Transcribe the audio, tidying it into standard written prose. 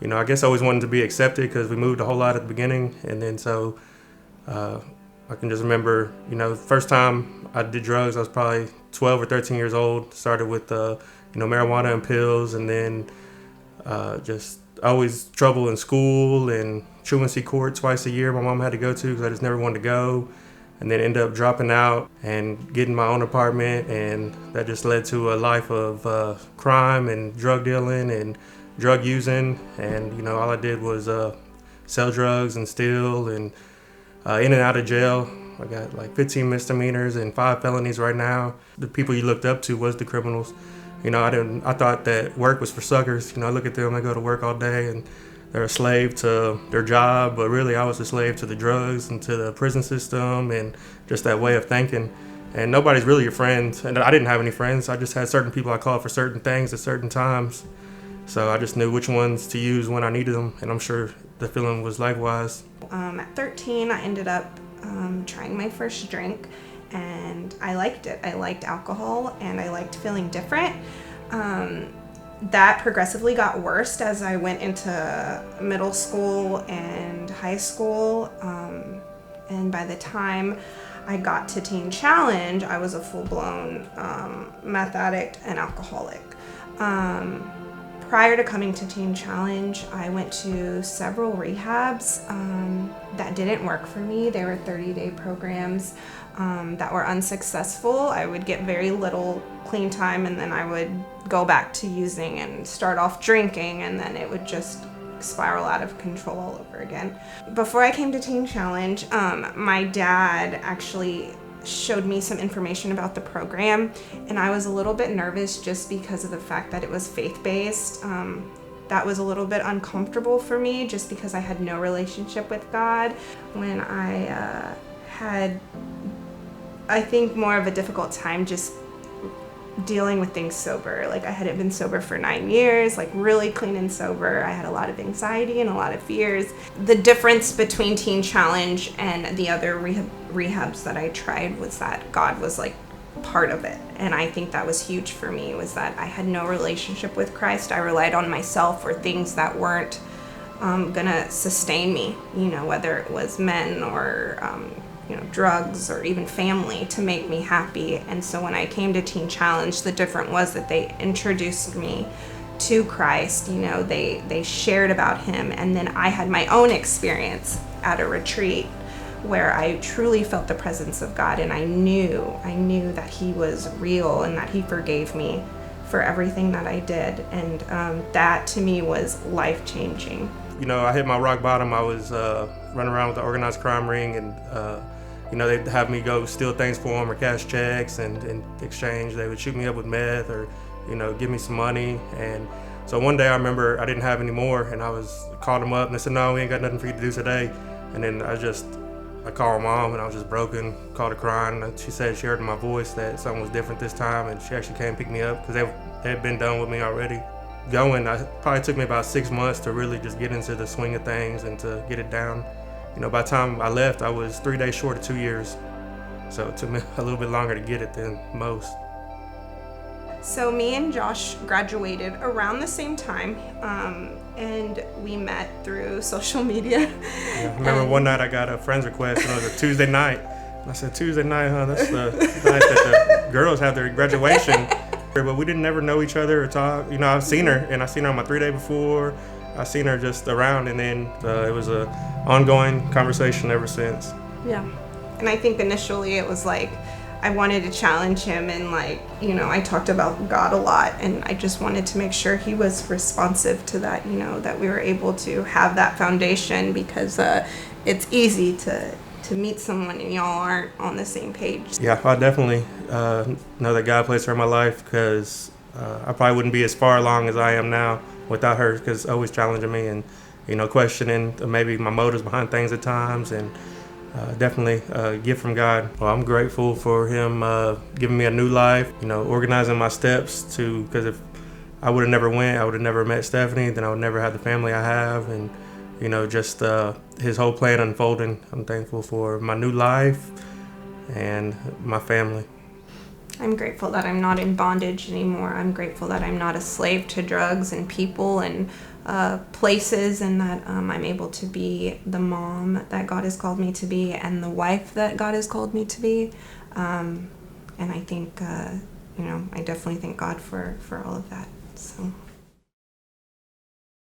I guess I always wanted to be accepted because we moved a whole lot at the beginning. And then so I can just remember, the first time I did drugs, I was probably 12 or 13 years old. Started with, marijuana and pills, and then just always trouble in school and truancy court twice a year my mom had to go to because I just never wanted to go. And then ended up dropping out and getting my own apartment, and that just led to a life of crime and drug dealing and drug using. And all I did was sell drugs and steal, and in and out of jail. I got like 15 misdemeanors and 5 felonies right now. The people you looked up to was the criminals. I thought that work was for suckers. I look at them, they go to work all day and they're a slave to their job, but really I was a slave to the drugs and to the prison system and just that way of thinking. And nobody's really your friend. And I didn't have any friends. I just had certain people I called for certain things at certain times. So I just knew which ones to use when I needed them, and I'm sure the feeling was likewise. At 13, I ended up trying my first drink, and I liked it. I liked alcohol, and I liked feeling different. That progressively got worse as I went into middle school and high school, and by the time I got to Teen Challenge, I was a full-blown meth addict and alcoholic. Prior to coming to Teen Challenge, I went to several rehabs that didn't work for me. They were 30-day programs that were unsuccessful. I would get very little clean time, and then I would go back to using and start off drinking, and then it would just spiral out of control all over again. Before I came to Teen Challenge, my dad actually showed me some information about the program, and I was a little bit nervous just because of the fact that it was faith-based. That was a little bit uncomfortable for me just because I had no relationship with God. When I had, I think, more of a difficult time just dealing with things sober. Like, I hadn't been sober for 9 years, like really clean and sober. I had a lot of anxiety and a lot of fears. The difference between Teen Challenge and the other rehabs that I tried was that God was like part of it. And I think that was huge for me, was that I had no relationship with Christ. I relied on myself for things that weren't gonna sustain me, whether it was men or drugs or even family to make me happy. And so when I came to Teen Challenge, the difference was that they introduced me to Christ. They shared about him, and then I had my own experience at a retreat where I truly felt the presence of God, and I knew that he was real and that he forgave me for everything that I did. And that to me was life-changing. I hit my rock bottom. I was running around with the organized crime ring, and they'd have me go steal things for them or cash checks, and in exchange they would shoot me up with meth or give me some money. And so one day I remember I didn't have any more, and I called them up and they said, "No, we ain't got nothing for you to do today." And then I called my mom, and I was just broken, called her crying, and she said she heard in my voice that something was different this time, and she actually came and picked me up because they had been done with me already. It probably took me about 6 months to really just get into the swing of things and to get it down. By the time I left, I was 3 days short of 2 years. So it took me a little bit longer to get it than most. So me and Josh graduated around the same time, and we met through social media. Yeah, I remember one night I got a friend's request, and it was a Tuesday night. And I said, "Tuesday night, huh? That's the night that the girls have their graduation." But we didn't ever know each other or talk. I've seen her, and I seen her on my 3 day before. I seen her just around, and then it was a ongoing conversation ever since. Yeah, and I think initially it was like I wanted to challenge him, and I talked about God a lot, and I just wanted to make sure he was responsive to that, that we were able to have that foundation, because it's easy to meet someone and y'all aren't on the same page. Yeah, I definitely know that God placed her in my life, because I probably wouldn't be as far along as I am now without her, because always challenging me and questioning maybe my motives behind things at times, and definitely a gift from God. Well, I'm grateful for him giving me a new life, organizing my steps because if I would have never went, I would have never met Stephanie, then I would never have the family I have, and just his whole plan unfolding. I'm thankful for my new life and my family. I'm grateful that I'm not in bondage anymore. I'm grateful that I'm not a slave to drugs and people, and places, and that I'm able to be the mom that God has called me to be and the wife that God has called me to be. And I think, I definitely thank God for all of that. So.